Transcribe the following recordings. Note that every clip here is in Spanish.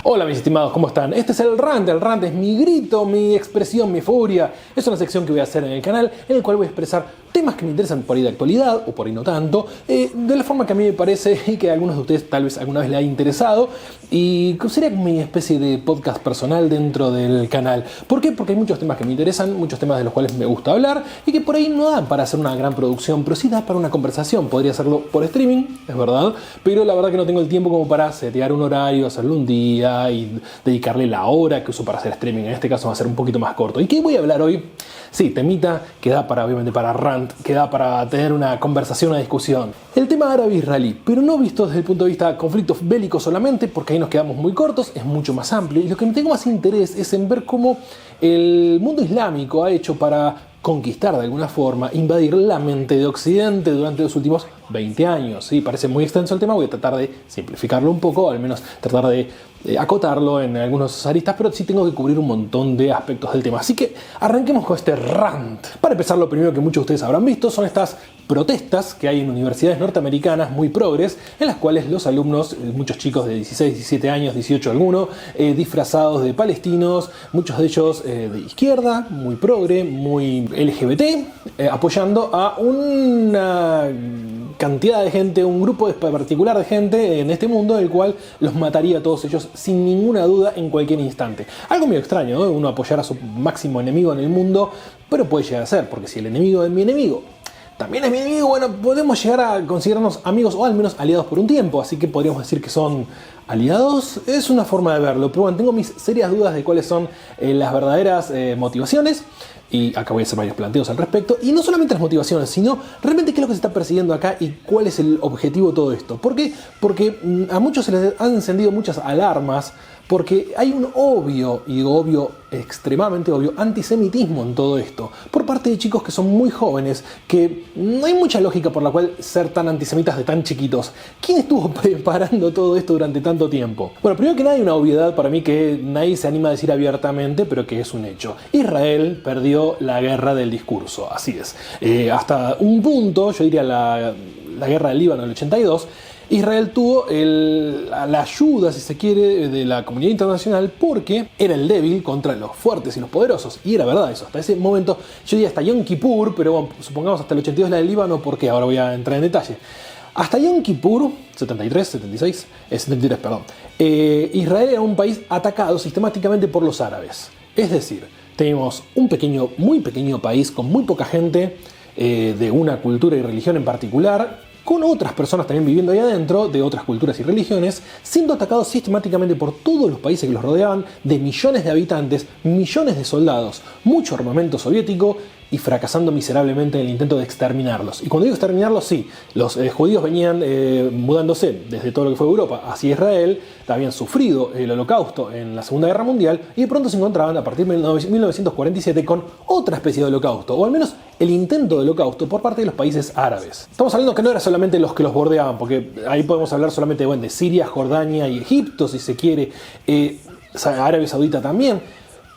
Hola mis estimados, ¿cómo están? Este es el rant es mi grito, mi expresión, mi furia. Es una sección que voy a hacer en el canal en el cual voy a expresar temas que me interesan por ahí de actualidad o por ahí no tanto, de la forma que a mí me parece y que a algunos de ustedes tal vez alguna vez les haya interesado, y sería mi especie de podcast personal dentro del canal. ¿Por qué? Porque hay muchos temas que me interesan, muchos temas de los cuales me gusta hablar y que por ahí no dan para hacer una gran producción, pero sí da para una conversación. Podría hacerlo por streaming, es verdad, pero la verdad que no tengo el tiempo como para setear un horario, hacerlo un día y dedicarle la hora que uso para hacer streaming. En este caso va a ser un poquito más corto. ¿Y qué voy a hablar hoy? Sí, temita que da para, obviamente, para rant, que da para tener una conversación, una discusión. El tema árabe-israelí, pero no visto desde el punto de vista conflicto bélico solamente, porque ahí nos quedamos muy cortos, es mucho más amplio. Y lo que me tengo más interés es en ver cómo el mundo islámico ha hecho para conquistar de alguna forma, invadir la mente de Occidente durante los últimos 20 años. ¿Sí? Parece muy extenso el tema, voy a tratar de simplificarlo un poco, o al menos tratar de acotarlo en algunos aristas, pero sí tengo que cubrir un montón de aspectos del tema. Así que arranquemos con este rant. Para empezar, lo primero que muchos de ustedes habrán visto son estas protestas que hay en universidades norteamericanas muy progres, en las cuales los alumnos, muchos chicos de 16, 17 años, 18 alguno, disfrazados de palestinos, muchos de ellos de izquierda, muy progre, muy LGBT, apoyando a una cantidad de gente, un grupo particular de gente en este mundo, el cual los mataría a todos ellos sin ninguna duda en cualquier instante. Algo medio extraño, ¿no? Uno apoyar a su máximo enemigo en el mundo, pero puede llegar a ser, porque si el enemigo de mi enemigo también es mi enemigo, bueno, podemos llegar a considerarnos amigos o al menos aliados por un tiempo, así que podríamos decir que son aliados. Es una forma de verlo, pero bueno, tengo mis serias dudas de cuáles son las verdaderas motivaciones. Y acá voy a hacer varios planteos al respecto. Y no solamente las motivaciones, sino realmente qué es lo que se está persiguiendo acá y cuál es el objetivo de todo esto. ¿Por qué? Porque a muchos se les han encendido muchas alarmas, porque hay un obvio, y digo obvio, extremadamente obvio, antisemitismo en todo esto, por parte de chicos que son muy jóvenes, que no hay mucha lógica por la cual ser tan antisemitas de tan chiquitos. ¿Quién estuvo preparando todo esto durante tanto tiempo? Bueno, primero que nada hay una obviedad para mí que nadie se anima a decir abiertamente, pero que es un hecho. Israel perdió la guerra del discurso, así es. Hasta un punto, yo diría la guerra del Líbano del 82, Israel tuvo la ayuda, si se quiere, de la comunidad internacional porque era el débil contra los fuertes y los poderosos. Y era verdad eso. Hasta ese momento, yo diría hasta Yom Kippur, pero bueno, supongamos hasta el 82 la del Líbano, porque ahora voy a entrar en detalle. Hasta Yom Kippur, 73, perdón, Israel era un país atacado sistemáticamente por los árabes. Es decir, tenemos un pequeño, muy pequeño país con muy poca gente, de una cultura y religión en particular, con otras personas también viviendo ahí adentro, de otras culturas y religiones, siendo atacados sistemáticamente por todos los países que los rodeaban, de millones de habitantes, millones de soldados, mucho armamento soviético y fracasando miserablemente en el intento de exterminarlos. Y cuando digo exterminarlos, sí, los judíos venían mudándose desde todo lo que fue Europa hacia Israel, habían sufrido el holocausto en la Segunda Guerra Mundial y de pronto se encontraban a partir de 1947 con otra especie de holocausto, o al menos el intento de holocausto por parte de los países árabes. Estamos hablando que no era solamente los que los bordeaban, porque ahí podemos hablar solamente de Siria, Jordania y Egipto, si se quiere, Arabia Saudita también,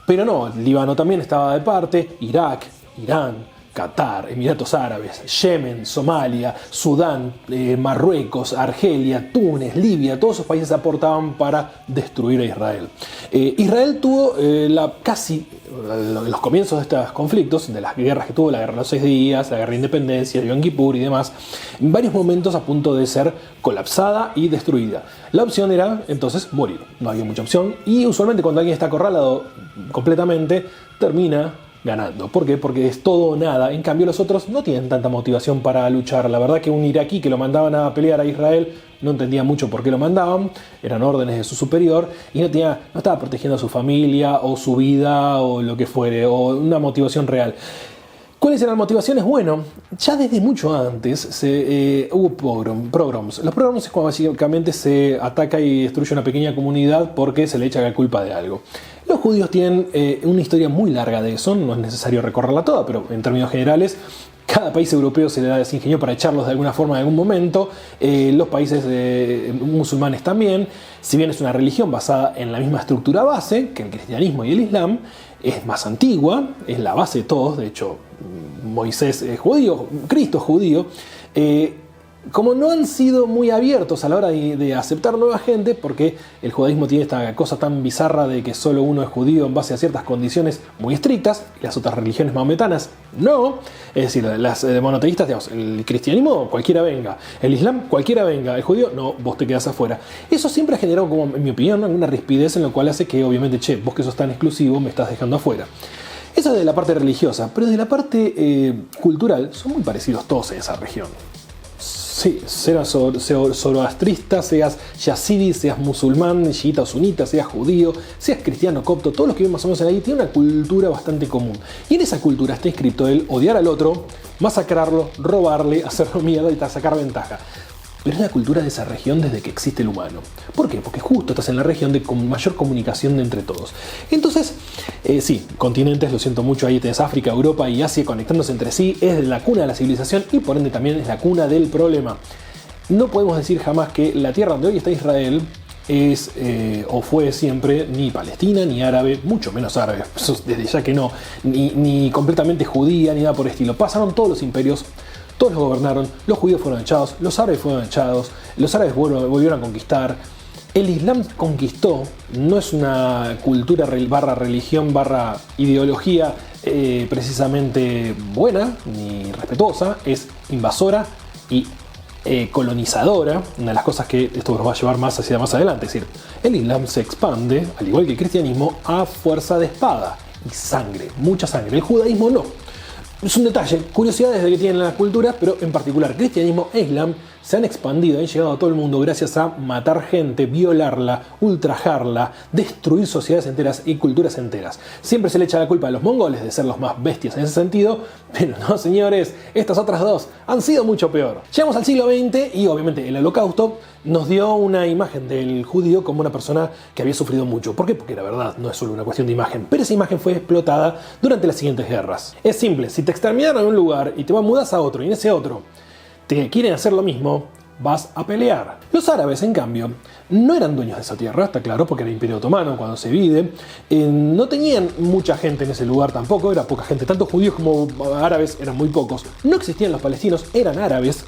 pero no, Líbano también estaba de parte, Irak, Irán, Qatar, Emiratos Árabes, Yemen, Somalia, Sudán, Marruecos, Argelia, Túnez, Libia, todos esos países aportaban para destruir a Israel. Israel tuvo los comienzos de estos conflictos, de las guerras que tuvo, la guerra de los 6 días, la guerra de independencia, Yom Kippur y demás, en varios momentos a punto de ser colapsada y destruida. La opción era entonces morir, no había mucha opción y usualmente cuando alguien está acorralado completamente termina ganando. ¿Por qué? Porque es todo o nada. En cambio los otros no tienen tanta motivación para luchar. La verdad que un iraquí que lo mandaban a pelear a Israel no entendía mucho por qué lo mandaban, eran órdenes de su superior y no estaba protegiendo a su familia o su vida o lo que fuere, o una motivación real. ¿Cuáles eran las motivaciones? Bueno, ya desde mucho antes hubo pogroms. Los pogroms es cuando básicamente se ataca y destruye una pequeña comunidad porque se le echa la culpa de algo. Los judíos tienen una historia muy larga de eso, no es necesario recorrerla toda, pero en términos generales, cada país europeo se le da ese ingenio para echarlos de alguna forma en algún momento, los países musulmanes también, si bien es una religión basada en la misma estructura base que el cristianismo y el islam, es más antigua, es la base de todos, de hecho Moisés es judío, Cristo es judío, como no han sido muy abiertos a la hora de aceptar nueva gente, porque el judaísmo tiene esta cosa tan bizarra de que solo uno es judío en base a ciertas condiciones muy estrictas, y las otras religiones maometanas no. Es decir, las monoteístas, digamos, el cristianismo, cualquiera venga. El islam, cualquiera venga. El judío, no, vos te quedás afuera. Eso siempre ha generado, como en mi opinión, alguna rispidez en lo cual hace que, obviamente, che, vos que sos tan exclusivo, me estás dejando afuera. Eso es de la parte religiosa, pero de la parte cultural, son muy parecidos todos en esa región. Sí, seas zoroastrista, seas yazidi, seas musulmán, chiita o sunita, seas judío, seas cristiano, copto, todos los que viven más o menos ahí tienen una cultura bastante común. Y en esa cultura está inscrito el odiar al otro, masacrarlo, robarle, hacerlo mierda y sacar ventaja. Pero es la cultura de esa región desde que existe el humano. ¿Por qué? Porque justo estás en la región de mayor comunicación de entre todos. Entonces, sí, continentes, lo siento mucho, ahí tenés África, Europa y Asia conectándose entre sí, es la cuna de la civilización y por ende también es la cuna del problema. No podemos decir jamás que la tierra donde hoy está Israel es o fue siempre ni palestina, ni árabe, mucho menos árabe, desde ya que no, ni completamente judía, ni nada por el estilo. Pasaron todos los imperios. Todos los gobernaron, los judíos fueron echados, los árabes fueron echados, los árabes volvieron a conquistar. El islam conquistó, no es una cultura barra religión barra ideología precisamente buena ni respetuosa, es invasora y colonizadora, una de las cosas que esto nos va a llevar más hacia más adelante. Es decir, el islam se expande, al igual que el cristianismo, a fuerza de espada y sangre, mucha sangre. El judaísmo no. Es un detalle, curiosidades de que tienen las culturas, pero en particular cristianismo e islam se han expandido, han llegado a todo el mundo gracias a matar gente, violarla, ultrajarla, destruir sociedades enteras y culturas enteras. Siempre se le echa la culpa a los mongoles de ser los más bestias en ese sentido, pero no, señores, estas otras dos han sido mucho peor. Llegamos al siglo XX y obviamente el Holocausto nos dio una imagen del judío como una persona que había sufrido mucho. ¿Por qué? Porque la verdad no es solo una cuestión de imagen, pero esa imagen fue explotada durante las siguientes guerras. Es simple, si te exterminaron en un lugar y te mudas a otro y en ese otro te quieren hacer lo mismo, vas a pelear. Los árabes, en cambio, no eran dueños de esa tierra, está claro, porque era el Imperio Otomano cuando se divide. No tenían mucha gente en ese lugar tampoco, era poca gente, tanto judíos como árabes eran muy pocos. No existían los palestinos, eran árabes.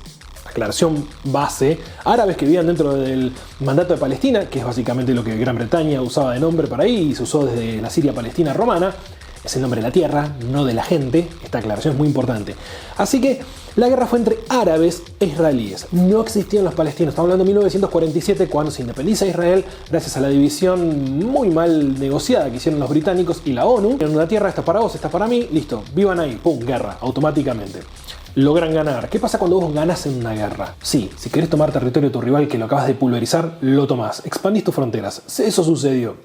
Aclaración base, árabes que vivían dentro del mandato de Palestina, que es básicamente lo que Gran Bretaña usaba de nombre para ahí y se usó desde la Siria Palestina romana. Es el nombre de la tierra, no de la gente. Esta aclaración es muy importante. Así que la guerra fue entre árabes e israelíes. No existían los palestinos. Estamos hablando de 1947, cuando se independiza Israel gracias a la división muy mal negociada que hicieron los británicos y la ONU. En una tierra, esta para vos, esta para mí, listo, vivan ahí, pum, guerra, automáticamente. Logran ganar. ¿Qué pasa cuando vos ganás en una guerra? Sí, si querés tomar territorio de tu rival que lo acabas de pulverizar, lo tomás. Expandís tus fronteras. Eso sucedió.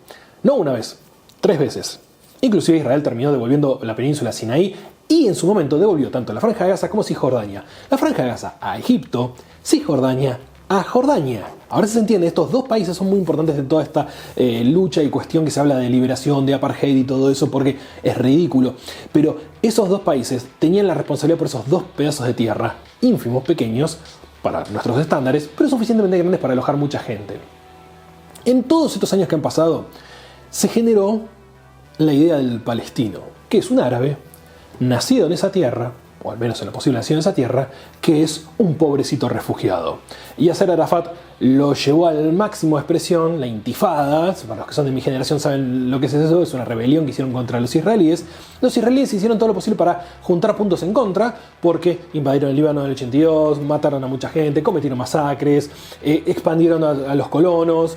No una vez, 3 veces. Inclusive Israel terminó devolviendo la península Sinaí y en su momento devolvió tanto la Franja de Gaza como Cisjordania. La Franja de Gaza a Egipto, Cisjordania a Jordania. Ahora se entiende, estos dos países son muy importantes de toda esta lucha y cuestión que se habla de liberación, de apartheid y todo eso, porque es ridículo. Pero esos dos países tenían la responsabilidad por esos 2 pedazos de tierra, ínfimos, pequeños, para nuestros estándares, pero suficientemente grandes para alojar mucha gente. En todos estos años que han pasado, se generó la idea del palestino, que es un árabe, nacido en esa tierra, o al menos en lo posible nacido en esa tierra, que es un pobrecito refugiado. Y Yasser Arafat lo llevó al máximo de expresión, la intifada. Para los que son de mi generación saben lo que es eso, es una rebelión que hicieron contra los israelíes. Los israelíes hicieron todo lo posible para juntar puntos en contra, porque invadieron el Líbano en el 82, mataron a mucha gente, cometieron masacres, expandieron a los colonos,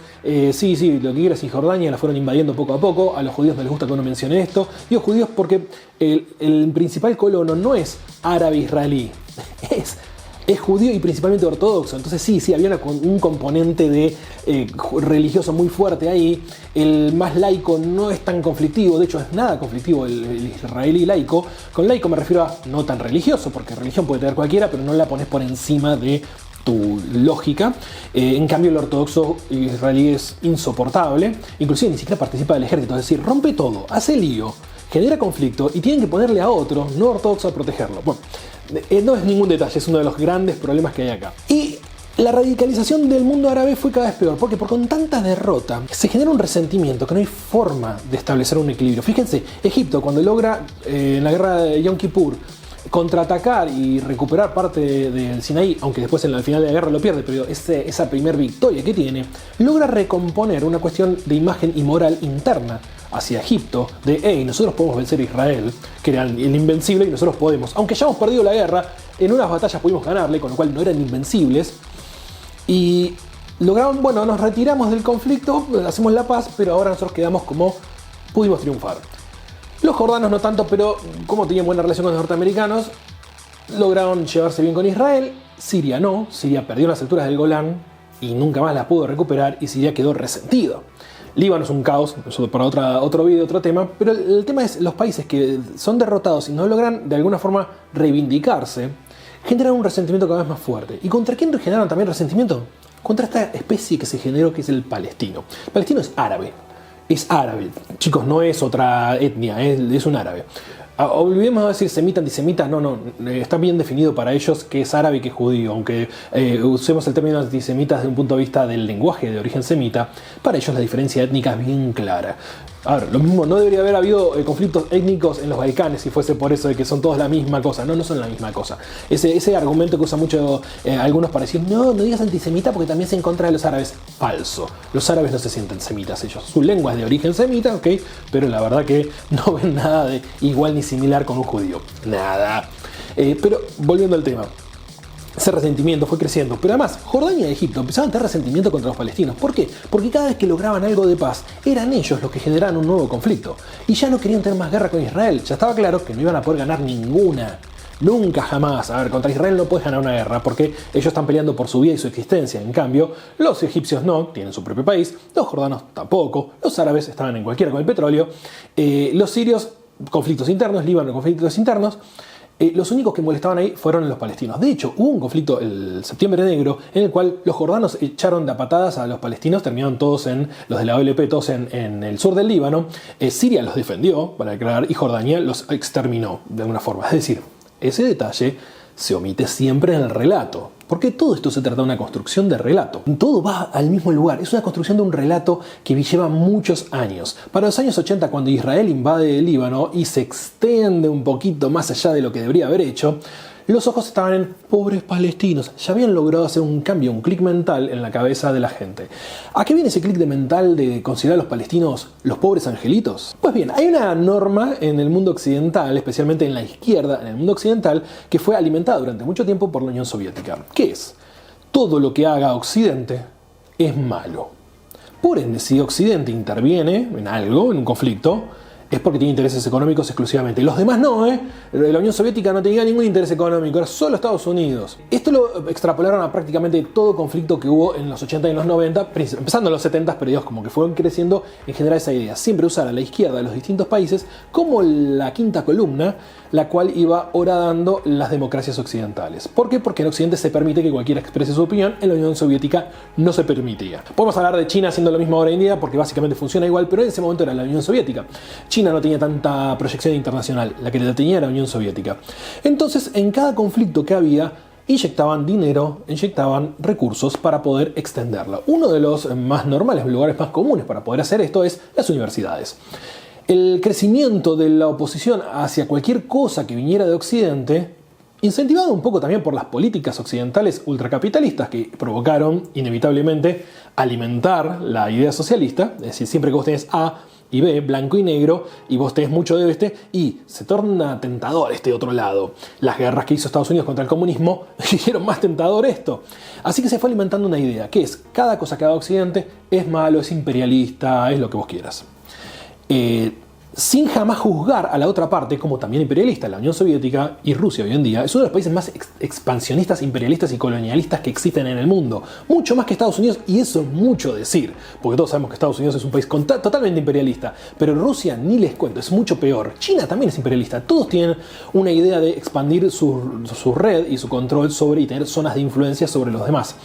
sí, lo que quieras, Cisjordania la fueron invadiendo poco a poco. A los judíos no les gusta que uno mencione esto. Digo judíos porque el principal colono no es árabe-israelí, es judío y principalmente ortodoxo. Entonces sí, había un componente de religioso muy fuerte ahí. El más laico no es tan conflictivo, de hecho es nada conflictivo el israelí laico. Con laico me refiero a no tan religioso, porque religión puede tener cualquiera, pero no la pones por encima de tu lógica. En cambio el ortodoxo israelí es insoportable, inclusive ni siquiera participa del ejército, es decir, rompe todo, hace lío, genera conflicto y tienen que ponerle a otro no ortodoxo a protegerlo. Bueno, no es ningún detalle, es uno de los grandes problemas que hay acá. Y la radicalización del mundo árabe fue cada vez peor, porque con tantas derrotas se genera un resentimiento que no hay forma de establecer un equilibrio. Fíjense, Egipto cuando logra en la guerra de Yom Kippur contraatacar y recuperar parte del Sinaí, aunque después al final de la guerra lo pierde, pero esa primer victoria que tiene, logra recomponer una cuestión de imagen y moral interna hacia Egipto, de hey, nosotros podemos vencer a Israel, que era el invencible y nosotros podemos. Aunque ya hemos perdido la guerra, en unas batallas pudimos ganarle, con lo cual no eran invencibles. Y lograron, bueno, nos retiramos del conflicto, hacemos la paz, pero ahora nosotros quedamos como pudimos triunfar. Los jordanos no tanto, pero como tenían buena relación con los norteamericanos, lograron llevarse bien con Israel. Siria no, Siria perdió las alturas del Golán y nunca más las pudo recuperar y Siria quedó resentido. Líbano es un caos, eso para otro video, otro tema, pero el tema es los países que son derrotados y no logran de alguna forma reivindicarse, generan un resentimiento cada vez más fuerte. ¿Y contra quién generaron también resentimiento? Contra esta especie que se generó, que es el palestino. El palestino es árabe. Es árabe. Chicos, no es otra etnia, es un árabe. Olvidemos de decir semita, antisemita, no, está bien definido para ellos que es árabe y que es judío, aunque usemos el término antisemita desde un punto de vista del lenguaje de origen semita, para ellos la diferencia étnica es bien clara. A ver, lo mismo, no debería haber habido conflictos étnicos en los Balcanes si fuese por eso de que son todos la misma cosa. No son la misma cosa. Ese argumento que usan mucho algunos para decir, no digas antisemita porque también se en contra de los árabes. Falso. Los árabes no se sienten semitas ellos. Su lengua es de origen semita, ok, pero la verdad que no ven nada de igual ni similar con un judío. Nada. Pero volviendo al tema. Ese resentimiento fue creciendo, pero además Jordania y Egipto empezaban a tener resentimiento contra los palestinos. ¿Por qué? Porque cada vez que lograban algo de paz, eran ellos los que generaban un nuevo conflicto. Y ya no querían tener más guerra con Israel. Ya estaba claro que no iban a poder ganar ninguna. Nunca jamás. A ver, contra Israel no puedes ganar una guerra porque ellos están peleando por su vida y su existencia. En cambio, los egipcios no, tienen su propio país. Los jordanos tampoco. Los árabes estaban en cualquiera con el petróleo. Los sirios, conflictos internos. Líbano, conflictos internos. Los únicos que molestaban ahí fueron los palestinos. De hecho, hubo un conflicto el Septiembre Negro en el cual los jordanos echaron de a patadas a los palestinos, terminaron todos los de la OLP, todos en el sur del Líbano. Siria los defendió, para aclarar, y Jordania los exterminó de alguna forma. Es decir, ese detalle se omite siempre en el relato. Porque todo esto se trata de una construcción de relato. Todo va al mismo lugar. Es una construcción de un relato que lleva muchos años. Para los años 80, cuando Israel invade el Líbano y se extiende un poquito más allá de lo que debería haber hecho, los ojos estaban en pobres palestinos. Ya habían logrado hacer un cambio, un clic mental en la cabeza de la gente. ¿A qué viene ese clic de mental de considerar a los palestinos los pobres angelitos? Pues bien, hay una norma en el mundo occidental, especialmente en la izquierda, en el mundo occidental, que fue alimentada durante mucho tiempo por la Unión Soviética. ¿Qué es? Todo lo que haga Occidente es malo. Por ende, si Occidente interviene en algo, en un conflicto, es porque tiene intereses económicos exclusivamente. Los demás no, La Unión Soviética no tenía ningún interés económico, era solo Estados Unidos. Esto lo extrapolaron a prácticamente todo conflicto que hubo en los 80 y en los 90, empezando en los 70, pero Dios, como que fueron creciendo en general esa idea. Siempre usar a la izquierda de los distintos países como la quinta columna, la cual iba horadando las democracias occidentales. ¿Por qué? Porque en Occidente se permite que cualquiera exprese su opinión, en la Unión Soviética no se permitía. Podemos hablar de China haciendo lo mismo ahora en día, porque básicamente funciona igual, pero en ese momento era la Unión Soviética. China no tenía tanta proyección internacional, la que la tenía era la Unión Soviética. Entonces, en cada conflicto que había, inyectaban dinero, inyectaban recursos para poder extenderlo. Uno de los más normales, lugares más comunes para poder hacer esto es las universidades. El crecimiento de la oposición hacia cualquier cosa que viniera de Occidente, incentivado un poco también por las políticas occidentales ultracapitalistas que provocaron inevitablemente alimentar la idea socialista, es decir, siempre que vos tenés A y B, blanco y negro, y vos tenés mucho de este, y se torna tentador este otro lado. Las guerras que hizo Estados Unidos contra el comunismo hicieron más tentador esto. Así que se fue alimentando una idea, que es, cada cosa que haga Occidente es malo, es imperialista, es lo que vos quieras. Sin jamás juzgar a la otra parte como también imperialista. La Unión Soviética y Rusia hoy en día es uno de los países más expansionistas, imperialistas y colonialistas que existen en el mundo. Mucho más que Estados Unidos, y eso es mucho decir, porque todos sabemos que Estados Unidos es un país totalmente imperialista, pero Rusia ni les cuento, es mucho peor. China también es imperialista. Todos tienen una idea de expandir su red y su control sobre y tener zonas de influencia sobre los demás.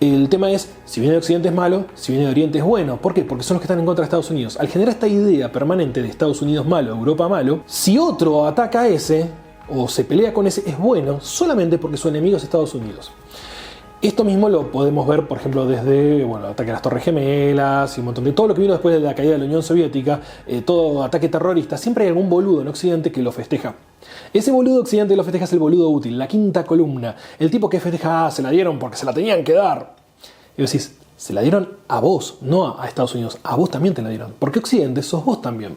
El tema es, si viene de Occidente es malo, si viene de Oriente es bueno. ¿Por qué? Porque son los que están en contra de Estados Unidos. Al generar esta idea permanente de Estados Unidos malo, Europa malo, si otro ataca a ese, o se pelea con ese, es bueno solamente porque su enemigo es Estados Unidos. Esto mismo lo podemos ver, por ejemplo, desde el ataque a las Torres Gemelas y un montón de todo lo que vino después de la caída de la Unión Soviética, todo ataque terrorista. Siempre hay algún boludo en Occidente que lo festeja. Ese boludo occidente lo festeja es el boludo útil, la quinta columna, el tipo que festeja, se la dieron porque se la tenían que dar. Y vos decís, se la dieron a vos, no a Estados Unidos, a vos también te la dieron, porque occidente sos vos también.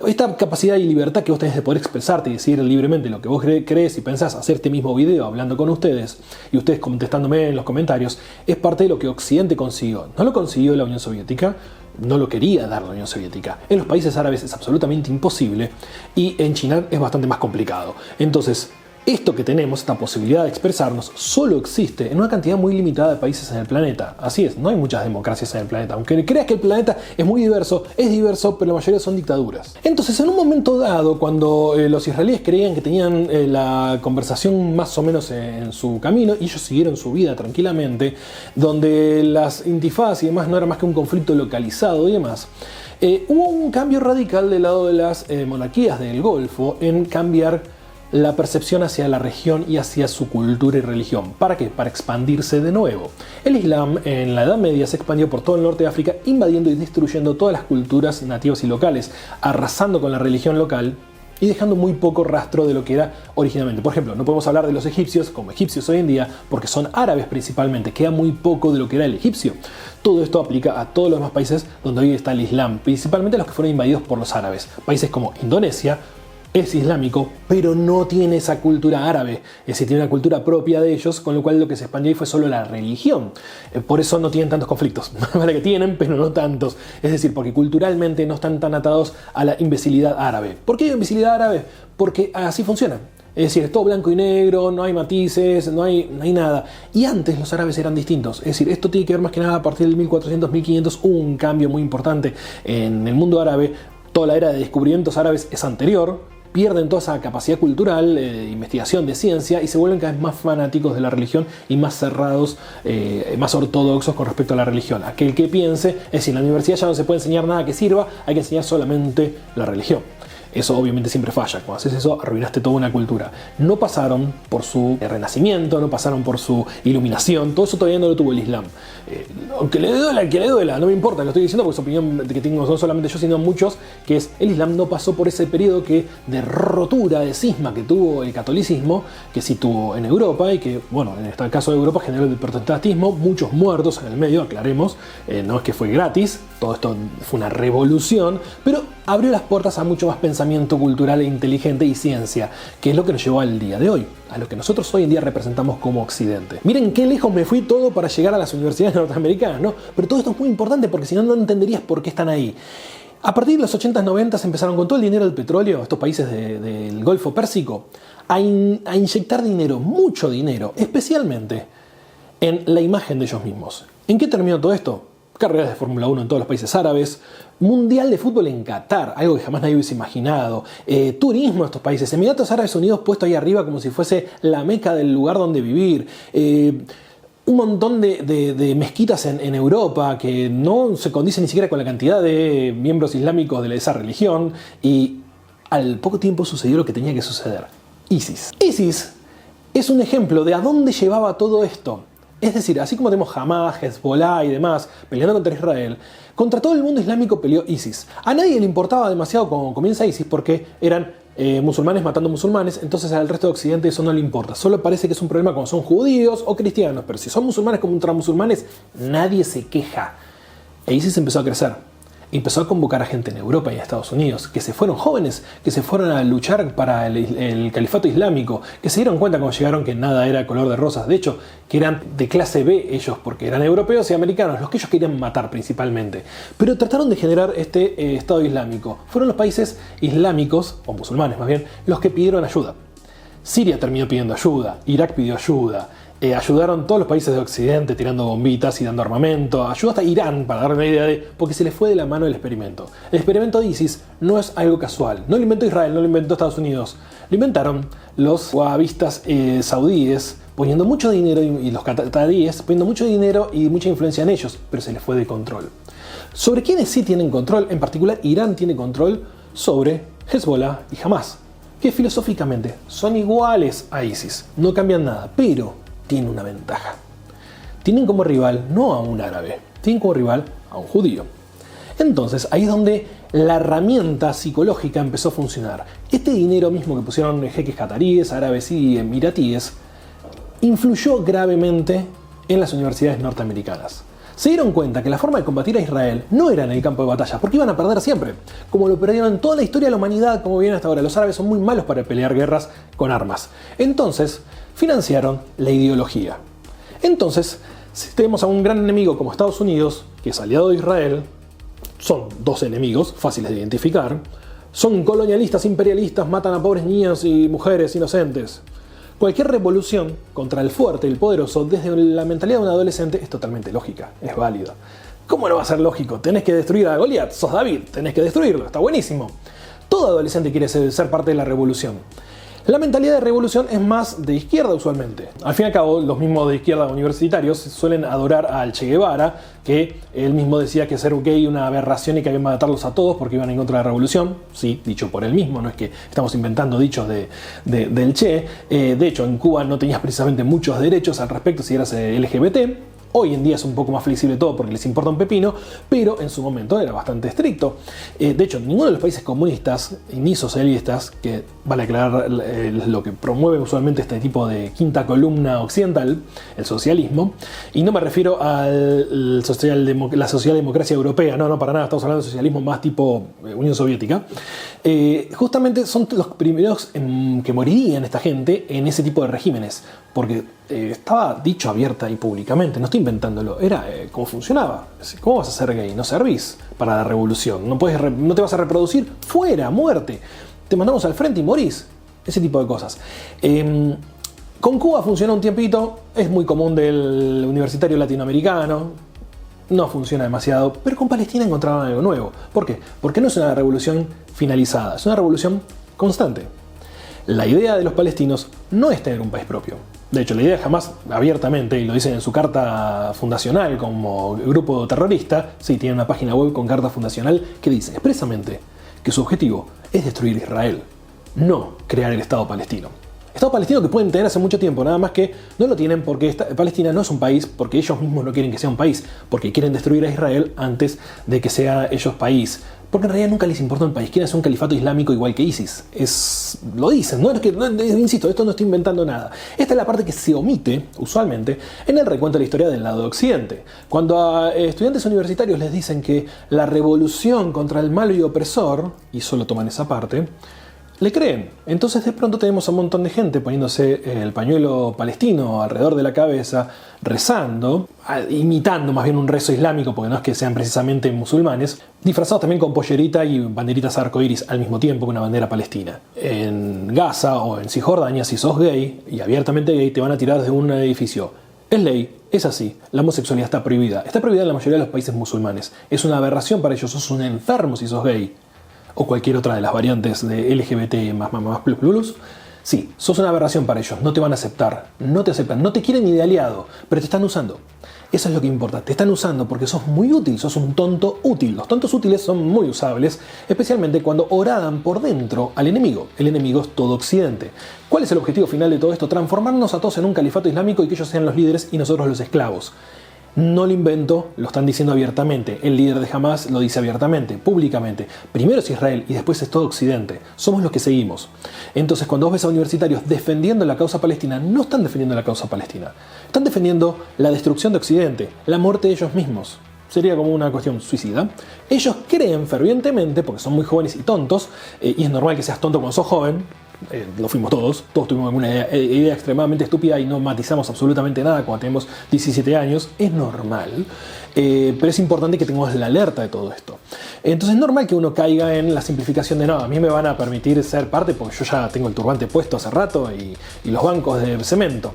Esta capacidad y libertad que vos tenés de poder expresarte y decir libremente lo que vos crees y pensás, hacer este mismo video hablando con ustedes y ustedes contestándome en los comentarios, es parte de lo que Occidente consiguió. No lo consiguió la Unión Soviética, no lo quería dar la Unión Soviética. En los países árabes es absolutamente imposible y en China es bastante más complicado. Entonces, esto que tenemos, esta posibilidad de expresarnos, solo existe en una cantidad muy limitada de países en el planeta. Así es, no hay muchas democracias en el planeta. Aunque creas que el planeta es muy diverso, es diverso, pero la mayoría son dictaduras. Entonces, en un momento dado, cuando los israelíes creían que tenían la conversación más o menos en su camino, y ellos siguieron su vida tranquilamente, donde las intifadas y demás no era más que un conflicto localizado y demás, hubo un cambio radical del lado de las monarquías del Golfo en cambiar la percepción hacia la región y hacia su cultura y religión. ¿Para qué? Para expandirse de nuevo. El Islam en la Edad Media se expandió por todo el norte de África, invadiendo y destruyendo todas las culturas nativas y locales, arrasando con la religión local y dejando muy poco rastro de lo que era originalmente. Por ejemplo, no podemos hablar de los egipcios como egipcios hoy en día porque son árabes principalmente, queda muy poco de lo que era el egipcio. Todo esto aplica a todos los demás países donde hoy está el Islam, principalmente los que fueron invadidos por los árabes. Países como Indonesia, es islámico, pero no tiene esa cultura árabe, es decir, tiene una cultura propia de ellos, con lo cual lo que se expandió ahí fue solo la religión. Por eso no tienen tantos conflictos, vale que tienen, pero no tantos. Es decir, porque culturalmente no están tan atados a la imbecilidad árabe. ¿Por qué imbecilidad árabe? Porque así funciona. Es decir, es todo blanco y negro, no hay matices, no hay nada. Y antes los árabes eran distintos. Es decir, esto tiene que ver más que nada a partir del 1400, 1500, hubo un cambio muy importante en el mundo árabe. Toda la era de descubrimientos árabes es anterior. Pierden toda esa capacidad cultural, de investigación, de ciencia, y se vuelven cada vez más fanáticos de la religión y más cerrados, más ortodoxos con respecto a la religión. Aquel que piense, es decir, en la universidad ya no se puede enseñar nada que sirva, hay que enseñar solamente la religión. Eso obviamente siempre falla. Cuando haces eso, arruinaste toda una cultura. No pasaron por su renacimiento, no pasaron por su iluminación. Todo eso todavía no lo tuvo el Islam. Aunque le duela al que le duela, no me importa, lo estoy diciendo porque es opinión que tengo no solamente yo, sino muchos, que es el Islam no pasó por ese periodo de rotura, de cisma que tuvo el catolicismo, que sí tuvo en Europa y que, bueno, en este caso de Europa generó el protestantismo, muchos muertos en el medio, aclaremos, no es que fue gratis, todo esto fue una revolución, pero abrió las puertas a mucho más pensamiento cultural e inteligente y ciencia, que es lo que nos llevó al día de hoy, a lo que nosotros hoy en día representamos como Occidente. Miren qué lejos me fui todo para llegar a las universidades norteamericanas, ¿no? Pero todo esto es muy importante porque si no, no entenderías por qué están ahí. A partir de los 80s, 90s empezaron con todo el dinero del petróleo, estos países del Golfo Pérsico, a inyectar dinero, mucho dinero, especialmente en la imagen de ellos mismos. ¿En qué terminó todo esto? Carreras de Fórmula 1 en todos los países árabes, mundial de fútbol en Qatar, algo que jamás nadie hubiese imaginado, turismo en estos países, Emiratos Árabes Unidos puesto ahí arriba como si fuese la meca del lugar donde vivir, un montón de mezquitas en Europa que no se condice ni siquiera con la cantidad de miembros islámicos de esa religión, y al poco tiempo sucedió lo que tenía que suceder. ISIS. ISIS es un ejemplo de a dónde llevaba todo esto. Es decir, así como tenemos Hamas, Hezbollah y demás peleando contra Israel, contra todo el mundo islámico peleó ISIS. A nadie le importaba demasiado cuando comienza ISIS porque eran musulmanes matando musulmanes, entonces al resto de Occidente eso no le importa. Solo parece que es un problema cuando son judíos o cristianos, pero si son musulmanes contra musulmanes, nadie se queja. E ISIS empezó a crecer. Empezó a convocar a gente en Europa y en Estados Unidos, que se fueron jóvenes, que se fueron a luchar para el califato islámico, que se dieron cuenta cuando llegaron que nada era color de rosas, de hecho, que eran de clase B ellos, porque eran europeos y americanos, los que ellos querían matar principalmente. Pero trataron de generar este Estado Islámico. Fueron los países islámicos, o musulmanes más bien, los que pidieron ayuda. Siria terminó pidiendo ayuda, Irak pidió ayuda. Ayudaron todos los países de Occidente tirando bombitas y dando armamento. Ayudó hasta Irán para darle una idea porque se les fue de la mano el experimento. El experimento de ISIS no es algo casual. No lo inventó Israel, no lo inventó Estados Unidos. Lo inventaron los wahabistas saudíes poniendo mucho dinero y los qataríes poniendo mucho dinero y mucha influencia en ellos, pero se les fue de control. Sobre quienes sí tienen control, en particular Irán tiene control sobre Hezbollah y Hamas, que filosóficamente son iguales a ISIS, no cambian nada, pero tienen una ventaja. Tienen como rival no a un árabe, tienen como rival a un judío. Entonces ahí es donde la herramienta psicológica empezó a funcionar. Este dinero mismo que pusieron jeques cataríes, árabes y emiratíes influyó gravemente en las universidades norteamericanas. Se dieron cuenta que la forma de combatir a Israel no era en el campo de batalla, porque iban a perder siempre, como lo perdieron en toda la historia de la humanidad, como viene hasta ahora. Los árabes son muy malos para pelear guerras con armas. Entonces, financiaron la ideología. Entonces, si tenemos a un gran enemigo como Estados Unidos, que es aliado de Israel, son dos enemigos fáciles de identificar, son colonialistas, imperialistas, matan a pobres niñas y mujeres inocentes. Cualquier revolución contra el fuerte y el poderoso desde la mentalidad de un adolescente es totalmente lógica, es válida. ¿Cómo no va a ser lógico? Tenés que destruir a Goliat, sos David, tenés que destruirlo, está buenísimo. Todo adolescente quiere ser parte de la revolución. La mentalidad de revolución es más de izquierda usualmente. Al fin y al cabo, los mismos de izquierda universitarios suelen adorar al Che Guevara, que él mismo decía que ser gay era una aberración y que había que matarlos a todos porque iban en contra de la revolución. Sí, dicho por él mismo, no es que estamos inventando dichos del Che. De hecho, en Cuba no tenías precisamente muchos derechos al respecto si eras LGBT. Hoy en día es un poco más flexible todo porque les importa un pepino, pero en su momento era bastante estricto. De hecho, ninguno de los países comunistas ni socialistas, que vale aclarar lo que promueve usualmente este tipo de quinta columna occidental, el socialismo, y no me refiero a la socialdemocracia europea, no, para nada, estamos hablando de socialismo más tipo Unión Soviética, justamente son los primeros que morirían esta gente en ese tipo de regímenes, porque estaba dicho abierta y públicamente, no estoy inventándolo, era cómo funcionaba. ¿Cómo vas a ser gay? No servís para la revolución, no te vas a reproducir, fuera, muerte, te mandamos al frente y morís, ese tipo de cosas. Con Cuba funcionó un tiempito, es muy común del universitario latinoamericano, no funciona demasiado, pero con Palestina encontraron algo nuevo. ¿Por qué? Porque no es una revolución finalizada, es una revolución constante. La idea de los palestinos no es tener un país propio. De hecho, la idea jamás abiertamente, y lo dicen en su carta fundacional como grupo terrorista, sí, tiene una página web con carta fundacional que dice expresamente que su objetivo es destruir Israel, no crear el Estado palestino. Estado palestino que pueden tener hace mucho tiempo, nada más que no lo tienen porque Palestina no es un país, porque ellos mismos no quieren que sea un país, porque quieren destruir a Israel antes de que sea ellos país. Porque en realidad nunca les importa un país, quieren hacer un califato islámico igual que ISIS. Lo dicen, insisto, esto no estoy inventando nada. Esta es la parte que se omite, usualmente, en el recuento de la historia del lado de Occidente. Cuando a estudiantes universitarios les dicen que la revolución contra el malo y opresor, y solo toman esa parte, le creen. Entonces de pronto tenemos a un montón de gente poniéndose el pañuelo palestino alrededor de la cabeza, rezando, imitando más bien un rezo islámico, porque no es que sean precisamente musulmanes, disfrazados también con pollerita y banderitas arcoíris al mismo tiempo que una bandera palestina. En Gaza o en Cisjordania, si sos gay y abiertamente gay, te van a tirar desde un edificio. Es ley, es así, la homosexualidad está prohibida. Está prohibida en la mayoría de los países musulmanes. Es una aberración para ellos, sos un enfermo si sos gay. O cualquier otra de las variantes de LGBT más, sí, sos una aberración para ellos, no te van a aceptar, no te aceptan, no te quieren ni de aliado, pero te están usando. Eso es lo que importa, te están usando porque sos muy útil, sos un tonto útil. Los tontos útiles son muy usables, especialmente cuando horadan por dentro al enemigo. El enemigo es todo Occidente. ¿Cuál es el objetivo final de todo esto? Transformarnos a todos en un califato islámico y que ellos sean los líderes y nosotros los esclavos. No lo invento, lo están diciendo abiertamente. El líder de Hamas lo dice abiertamente, públicamente. Primero es Israel y después es todo Occidente. Somos los que seguimos. Entonces, cuando vos ves a universitarios defendiendo la causa palestina, no están defendiendo la causa palestina. Están defendiendo la destrucción de Occidente, la muerte de ellos mismos. Sería como una cuestión suicida. Ellos creen fervientemente, porque son muy jóvenes y tontos, y es normal que seas tonto cuando sos joven. Lo fuimos todos tuvimos alguna idea extremadamente estúpida y no matizamos absolutamente nada cuando tenemos 17 años, es normal, pero es importante que tengamos la alerta de todo esto. Entonces es normal que uno caiga en la simplificación de no, a mí me van a permitir ser parte porque yo ya tengo el turbante puesto hace rato y los bancos de cemento.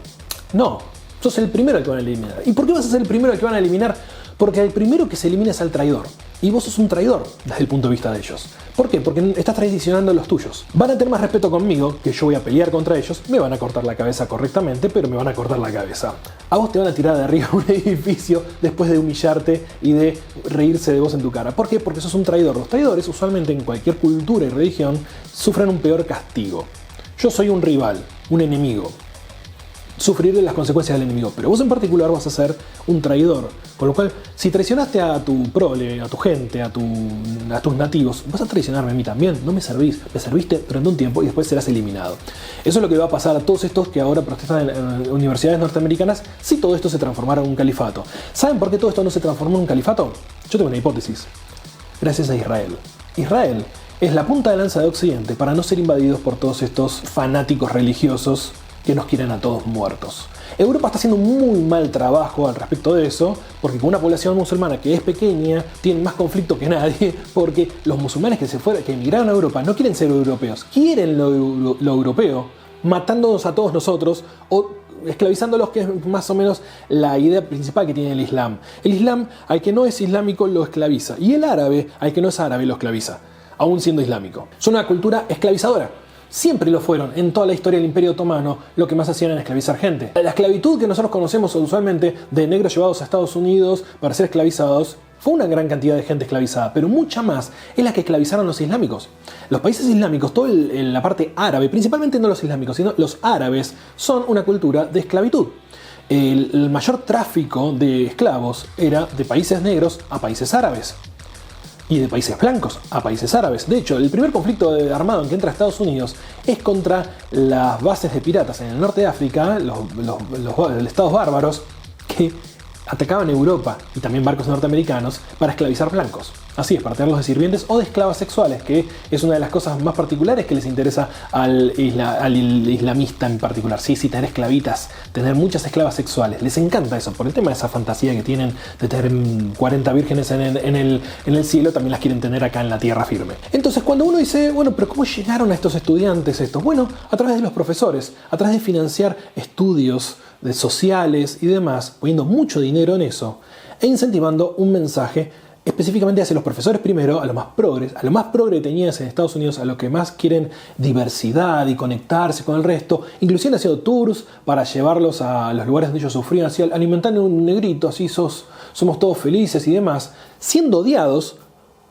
No, sos el primero al que van a eliminar. ¿Y por qué vas a ser el primero al que van a eliminar? Porque el primero que se elimina es al traidor. Y vos sos un traidor desde el punto de vista de ellos. ¿Por qué? Porque estás traicionando a los tuyos. Van a tener más respeto conmigo, que yo voy a pelear contra ellos, me van a cortar la cabeza correctamente, pero me van a cortar la cabeza. A vos te van a tirar de arriba un edificio después de humillarte y de reírse de vos en tu cara. ¿Por qué? Porque sos un traidor. Los traidores, usualmente en cualquier cultura y religión, sufren un peor castigo. Yo soy un rival, un enemigo. sufriré las consecuencias del enemigo, pero vos en particular vas a ser un traidor. Con lo cual, si traicionaste a tu prole, a tu gente, a tus nativos, vas a traicionarme a mí también. No me servís, me serviste durante un tiempo y después serás eliminado. Eso es lo que va a pasar a todos estos que ahora protestan en universidades norteamericanas si todo esto se transformara en un califato. ¿Saben por qué todo esto no se transformó en un califato? Yo tengo una hipótesis. Gracias a Israel. Israel es la punta de lanza de Occidente para no ser invadidos por todos estos fanáticos religiosos que nos quieren a todos muertos. Europa está haciendo un muy mal trabajo al respecto de eso, porque con una población musulmana que es pequeña, tienen más conflicto que nadie, porque los musulmanes que emigraron a Europa no quieren ser europeos, quieren lo europeo, matándonos a todos nosotros o esclavizándolos, que es más o menos la idea principal que tiene el Islam. El Islam al que no es islámico lo esclaviza, y el árabe al que no es árabe lo esclaviza, aún siendo islámico. Son una cultura esclavizadora. Siempre lo fueron. En toda la historia del Imperio Otomano lo que más hacían era esclavizar gente. La esclavitud que nosotros conocemos usualmente de negros llevados a Estados Unidos para ser esclavizados fue una gran cantidad de gente esclavizada, pero mucha más es la que esclavizaron los islámicos. Los países islámicos, toda la parte árabe, principalmente no los islámicos, sino los árabes, son una cultura de esclavitud. El mayor tráfico de esclavos era de países negros a países árabes. Y de países blancos a países árabes. De hecho, el primer conflicto armado en que entra Estados Unidos es contra las bases de piratas en el norte de África, los estados bárbaros, que atacaban Europa y también barcos norteamericanos para esclavizar blancos. Así es, para tenerlos de sirvientes o de esclavas sexuales, que es una de las cosas más particulares que les interesa al islamista en particular. Sí, tener esclavitas, tener muchas esclavas sexuales. Les encanta eso, por el tema de esa fantasía que tienen de tener 40 vírgenes en el cielo, también las quieren tener acá en la tierra firme. Entonces, cuando uno dice, bueno, pero ¿cómo llegaron a estos estudiantes estos? Bueno, a través de los profesores, a través de financiar estudios de sociales y demás, poniendo mucho dinero en eso e incentivando un mensaje específicamente hacia los profesores primero, a lo más progre tenías en Estados Unidos, a los que más quieren diversidad y conectarse con el resto, inclusive haciendo tours para llevarlos a los lugares donde ellos sufrían, así alimentando un negrito, así somos todos felices y demás, siendo odiados,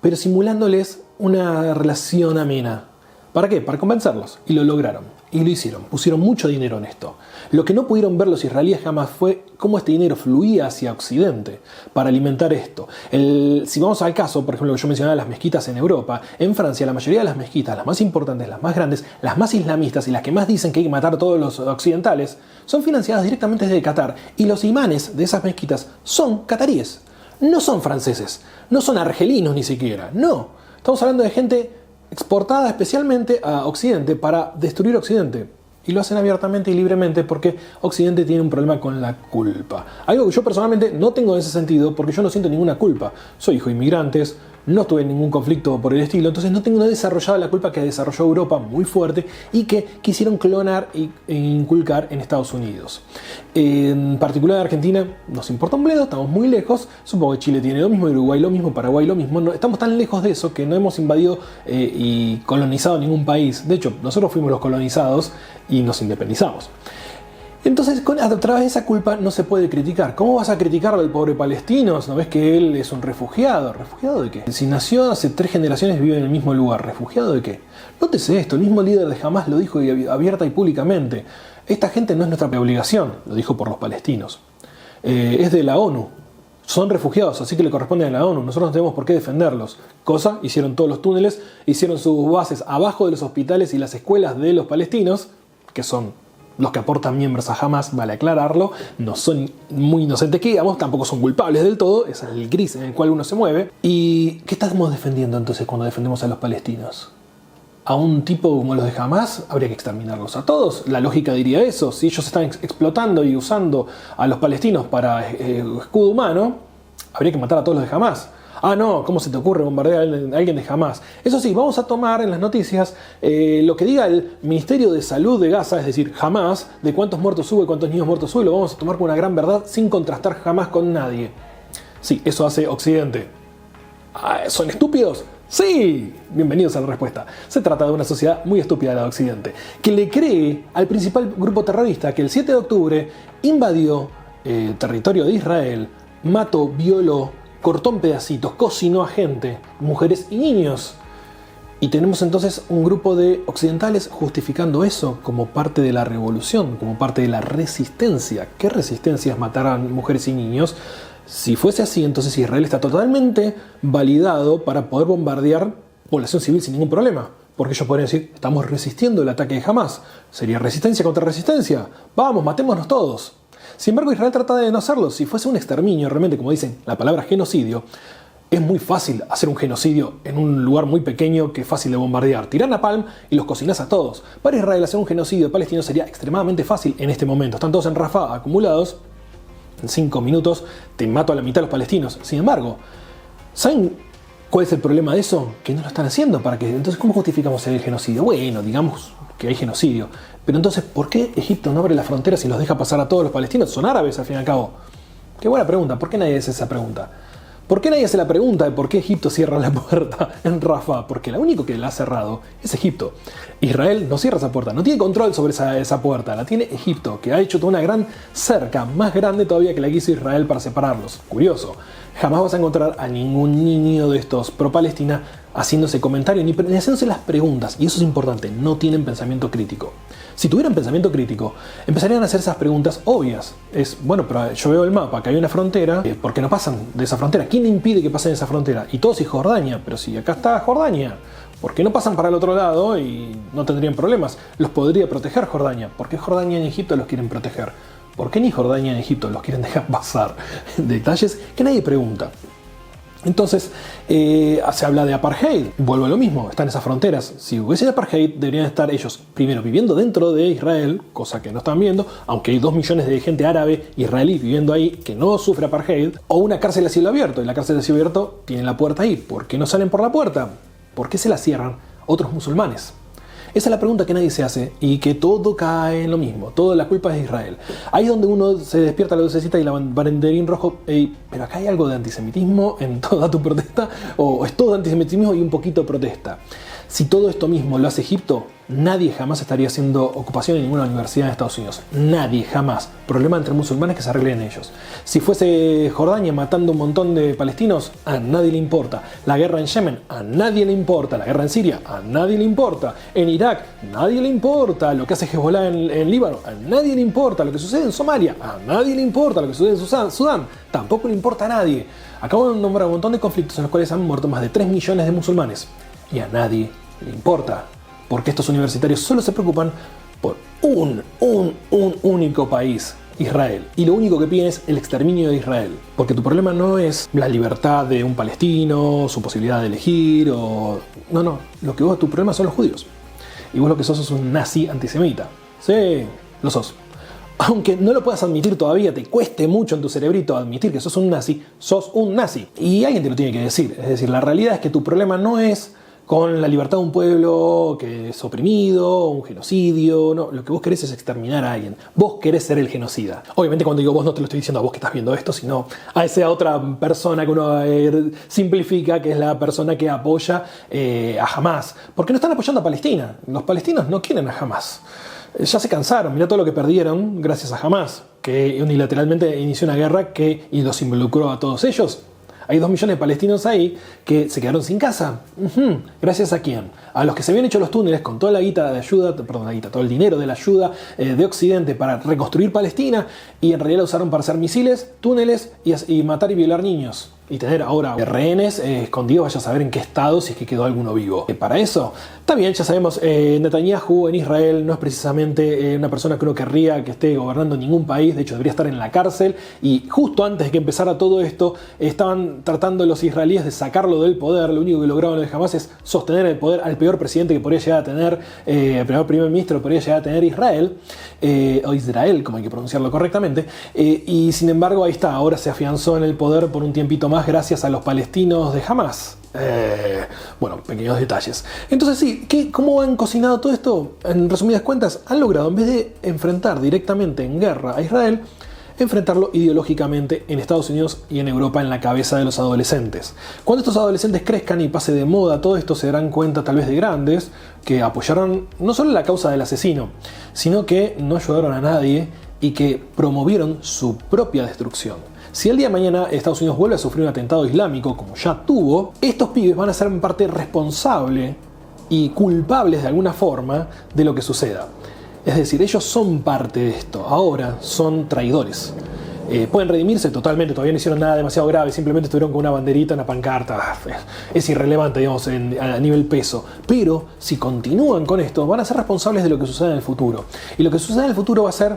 pero simulándoles una relación amena. ¿Para qué? Para convencerlos. Y lo lograron. Y lo hicieron. Pusieron mucho dinero en esto. Lo que no pudieron ver los israelíes jamás fue cómo este dinero fluía hacia Occidente para alimentar esto. Si vamos al caso, por ejemplo, yo mencionaba las mezquitas en Europa. En Francia, la mayoría de las mezquitas, las más importantes, las más grandes, las más islamistas y las que más dicen que hay que matar a todos los occidentales, son financiadas directamente desde Qatar. Y los imanes de esas mezquitas son cataríes. No son franceses. No son argelinos ni siquiera. No. Estamos hablando de gente exportada especialmente a Occidente para destruir Occidente. Y lo hacen abiertamente y libremente porque Occidente tiene un problema con la culpa. Algo que yo personalmente no tengo en ese sentido porque yo no siento ninguna culpa. Soy hijo de inmigrantes, no tuve ningún conflicto por el estilo, entonces no tengo desarrollado la culpa que desarrolló Europa muy fuerte y que quisieron clonar e inculcar en Estados Unidos. En particular Argentina nos importa un bledo, estamos muy lejos, supongo que Chile tiene lo mismo, Uruguay lo mismo, Paraguay lo mismo, no, estamos tan lejos de eso que no hemos invadido y colonizado ningún país. De hecho, nosotros fuimos los colonizados y nos independizamos. Entonces, a través de esa culpa no se puede criticar. ¿Cómo vas a criticar al pobre palestino? ¿No ves que él es un refugiado? ¿Refugiado de qué? Si nació hace 3 generaciones y vive en el mismo lugar, ¿refugiado de qué? Nótese esto, el mismo líder de Hamás lo dijo abierta y públicamente. Esta gente no es nuestra obligación, lo dijo por los palestinos. Es de la ONU. Son refugiados, así que le corresponde a la ONU. Nosotros no tenemos por qué defenderlos. Cosa, hicieron todos los túneles, hicieron sus bases abajo de los hospitales y las escuelas de los palestinos, que son los que aportan miembros a Hamás, vale aclararlo, no son muy inocentes que digamos, tampoco son culpables del todo, ese es el gris en el cual uno se mueve. ¿Y qué estamos defendiendo entonces cuando defendemos a los palestinos? A un tipo como los de Hamás habría que exterminarlos a todos. La lógica diría eso. Si ellos están explotando y usando a los palestinos para escudo humano, habría que matar a todos los de Hamás. Ah, no, ¿cómo se te ocurre bombardear a alguien de Hamás? Eso sí, vamos a tomar en las noticias lo que diga el Ministerio de Salud de Gaza, es decir, Hamás, de cuántos muertos hubo y cuántos niños muertos hubo, lo vamos a tomar como una gran verdad sin contrastar jamás con nadie. Sí, eso hace Occidente. ¿Son estúpidos? Sí, bienvenidos a la respuesta. Se trata de una sociedad muy estúpida, la de Occidente, que le cree al principal grupo terrorista que el 7 de octubre invadió territorio de Israel, mató, violó, cortó en pedacitos, cocinó a gente, mujeres y niños. Y tenemos entonces un grupo de occidentales justificando eso como parte de la revolución, como parte de la resistencia. ¿Qué resistencia es matar a mujeres y niños? Si fuese así, entonces Israel está totalmente validado para poder bombardear población civil sin ningún problema. Porque ellos podrían decir, estamos resistiendo el ataque de Hamás. Sería resistencia contra resistencia. Vamos, matémonos todos. Sin embargo, Israel trata de no hacerlo. Si fuese un exterminio, realmente, como dicen, la palabra genocidio, es muy fácil hacer un genocidio en un lugar muy pequeño que es fácil de bombardear. Tirás napalm y los cocinás a todos. Para Israel hacer un genocidio palestino sería extremadamente fácil en este momento. Están todos en Rafah acumulados. En 5 minutos te mato a la mitad de los palestinos. Sin embargo, ¿saben cuál es el problema de eso? Que no lo están haciendo. Entonces, ¿cómo justificamos el genocidio? Bueno, digamos que hay genocidio. Pero entonces, ¿por qué Egipto no abre las fronteras y los deja pasar a todos los palestinos? Son árabes, al fin y al cabo. Qué buena pregunta. ¿Por qué nadie hace esa pregunta? ¿Por qué nadie hace la pregunta de por qué Egipto cierra la puerta en Rafah? Porque la único que la ha cerrado es Egipto. Israel no cierra esa puerta, no tiene control sobre esa puerta, la tiene Egipto, que ha hecho toda una gran cerca, más grande todavía que la que hizo Israel para separarlos. Curioso, jamás vas a encontrar a ningún niño de estos pro-Palestina haciéndose comentario ni haciéndose las preguntas, y eso es importante, no tienen pensamiento crítico. Si tuvieran pensamiento crítico, empezarían a hacer esas preguntas obvias. Bueno, pero yo veo el mapa, que hay una frontera, ¿por qué no pasan de esa frontera? ¿Quién impide que pasen de esa frontera? Y todos y Jordania, pero si acá está Jordania, ¿por qué no pasan para el otro lado y no tendrían problemas? Los podría proteger Jordania. ¿Por qué Jordania y Egipto los quieren proteger? ¿Por qué ni Jordania ni Egipto los quieren dejar pasar? Detalles que nadie pregunta. Entonces, se habla de apartheid. Vuelvo a lo mismo, están esas fronteras. Si hubiese apartheid, deberían estar ellos primero viviendo dentro de Israel, cosa que no están viendo, aunque hay 2 millones de gente árabe israelí viviendo ahí que no sufre apartheid, o una cárcel a cielo abierto. Y la cárcel a cielo abierto tiene la puerta ahí. ¿Por qué no salen por la puerta? ¿Por qué se la cierran otros musulmanes? Esa es la pregunta que nadie se hace y que todo cae en lo mismo. Toda la culpa es de Israel. Ahí es donde uno se despierta la lucecita y la banderín rojo. Pero acá hay algo de antisemitismo en toda tu protesta. O es todo antisemitismo y un poquito protesta. Si todo esto mismo lo hace Egipto, nadie jamás estaría haciendo ocupación en ninguna universidad de Estados Unidos. Nadie, jamás. Problema entre musulmanes que se arreglen ellos. Si fuese Jordania matando un montón de palestinos, a nadie le importa. La guerra en Yemen, a nadie le importa. La guerra en Siria, a nadie le importa. En Irak, nadie le importa. Lo que hace Hezbollah en Líbano, a nadie le importa. Lo que sucede en Somalia, a nadie le importa. Lo que sucede en Sudán, tampoco le importa a nadie. Acabo de nombrar un montón de conflictos en los cuales han muerto más de 3 millones de musulmanes. Y a nadie le importa, porque estos universitarios solo se preocupan por un único país, Israel. Y lo único que piden es el exterminio de Israel. Porque tu problema no es la libertad de un palestino, su posibilidad de elegir, o... No. Tu problema son los judíos. Y vos lo que sos es un nazi antisemita. Sí, lo sos. Aunque no lo puedas admitir todavía, te cueste mucho en tu cerebrito admitir que sos un nazi. Y alguien te lo tiene que decir. Es decir, la realidad es que tu problema no es con la libertad de un pueblo que es oprimido, un genocidio. No, lo que vos querés es exterminar a alguien. Vos querés ser el genocida. Obviamente cuando digo vos no te lo estoy diciendo a vos que estás viendo esto, sino a esa otra persona que uno simplifica, que es la persona que apoya a Hamás. Porque no están apoyando a Palestina. Los palestinos no quieren a Hamás. Ya se cansaron, mirá todo lo que perdieron gracias a Hamás, que unilateralmente inició una guerra y los involucró a todos ellos. Hay 2 millones de palestinos ahí que se quedaron sin casa. ¿Gracias a quién? A los que se habían hecho los túneles con toda la guita de ayuda, todo el dinero de la ayuda de Occidente para reconstruir Palestina, y en realidad lo usaron para hacer misiles, túneles y matar y violar niños. Y tener ahora rehenes escondidos, vaya a saber en qué estado, si es que quedó alguno vivo. Para eso, está bien, ya sabemos, Netanyahu en Israel no es precisamente una persona que uno querría que esté gobernando ningún país. De hecho, debería estar en la cárcel. Y justo antes de que empezara todo esto, estaban tratando los israelíes de sacarlo del poder. Lo único que lograron jamás es sostener el poder al peor presidente que podría llegar a tener, el peor primer ministro que podría llegar a tener Israel, o Israel, como hay que pronunciarlo correctamente. Y sin embargo, ahí está, ahora se afianzó en el poder por un tiempito más, gracias a los palestinos de Hamás. Bueno, pequeños detalles. Entonces sí, ¿cómo han cocinado todo esto? En resumidas cuentas, han logrado, en vez de enfrentar directamente en guerra a Israel, enfrentarlo ideológicamente en Estados Unidos y en Europa, en la cabeza de los adolescentes. Cuando estos adolescentes crezcan y pase de moda todo esto, se darán cuenta tal vez de grandes que apoyaron no solo la causa del asesino, sino que no ayudaron a nadie y que promovieron su propia destrucción. Si el día de mañana Estados Unidos vuelve a sufrir un atentado islámico, como ya tuvo, estos pibes van a ser en parte responsable y culpables de alguna forma de lo que suceda. Es decir, ellos son parte de esto, ahora son traidores. Pueden redimirse totalmente, todavía no hicieron nada demasiado grave, simplemente estuvieron con una banderita, una pancarta, es irrelevante, digamos, a nivel peso. Pero si continúan con esto, van a ser responsables de lo que suceda en el futuro. Y lo que suceda en el futuro va a ser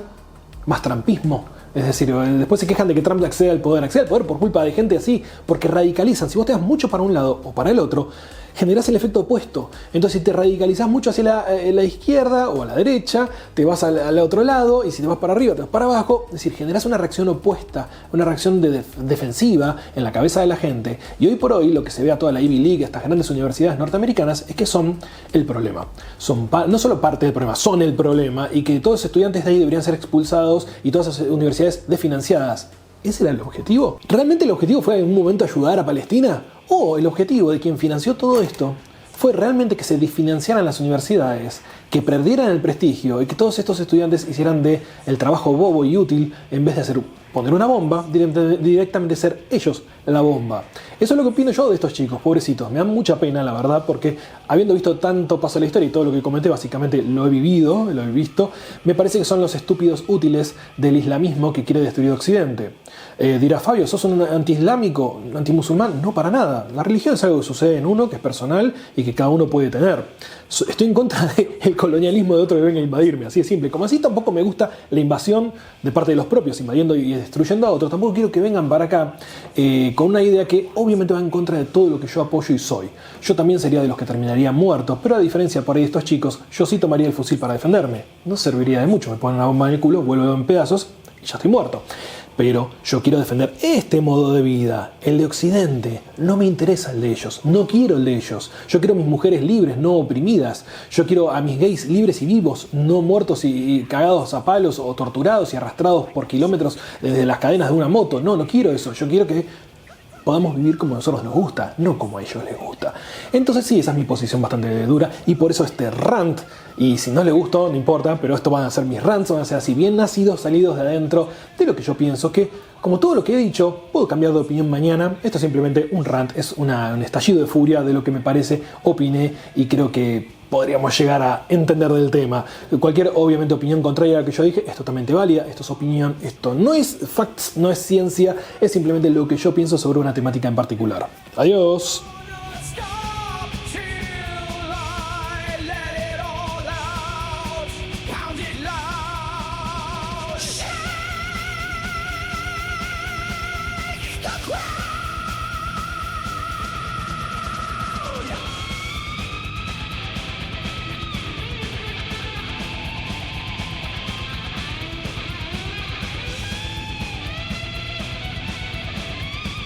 más trumpismo. Es decir, después se quejan de que Trump acceda al poder por culpa de gente así, porque radicalizan. Si vos te das mucho para un lado o para el otro, generás el efecto opuesto. Entonces, si te radicalizás mucho hacia la izquierda o a la derecha, te vas al otro lado, y si te vas para arriba, te vas para abajo. Es decir, generás una reacción opuesta, una reacción defensiva en la cabeza de la gente. Y hoy por hoy, lo que se ve a toda la Ivy League, estas grandes universidades norteamericanas, es que son el problema. Son no solo parte del problema, son el problema, y que todos los estudiantes de ahí deberían ser expulsados y todas esas universidades desfinanciadas. ¿Ese era el objetivo? ¿Realmente el objetivo fue en un momento ayudar a Palestina? ¿O el objetivo de quien financió todo esto fue realmente que se desfinanciaran las universidades, que perdieran el prestigio y que todos estos estudiantes hicieran el trabajo bobo y útil en vez de poner una bomba, directamente ser ellos la bomba? Eso es lo que opino yo de estos chicos, pobrecitos. Me dan mucha pena, la verdad, porque habiendo visto tanto paso de la historia y todo lo que comenté, básicamente lo he vivido, lo he visto, me parece que son los estúpidos útiles del islamismo que quiere destruir Occidente. Dirá Fabio, ¿sos un antiislámico, antimusulmán? No, para nada. La religión es algo que sucede en uno, que es personal y que cada uno puede tener. Estoy en contra del colonialismo de otro que venga a invadirme, así de simple. Como así tampoco me gusta la invasión de parte de los propios, invadiendo y destruyendo a otros. Tampoco quiero que vengan para acá con una idea que obviamente va en contra de todo lo que yo apoyo y soy. Yo también sería de los que terminaría muertos, pero a diferencia por ahí de estos chicos, yo sí tomaría el fusil para defenderme. No serviría de mucho, me ponen una bomba en el culo, vuelvo en pedazos y ya estoy muerto. Pero yo quiero defender este modo de vida, el de Occidente. No me interesa el de ellos, no quiero el de ellos. Yo quiero a mis mujeres libres, no oprimidas. Yo quiero a mis gays libres y vivos, no muertos y cagados a palos o torturados y arrastrados por kilómetros desde las cadenas de una moto. No quiero eso. Yo quiero que podamos vivir como a nosotros nos gusta, no como a ellos les gusta. Entonces sí, esa es mi posición bastante dura y por eso este rant. Y si no le gustó, no importa, pero esto van a ser mis rants, van a ser así bien nacidos, salidos de adentro de lo que yo pienso, que como todo lo que he dicho, puedo cambiar de opinión mañana. Esto es simplemente un rant, es un estallido de furia de lo que me parece, opiné y creo que podríamos llegar a entender del tema. Cualquier, obviamente, opinión contraria a la que yo dije es totalmente válida, esto es opinión, esto no es facts, no es ciencia, es simplemente lo que yo pienso sobre una temática en particular. Adiós.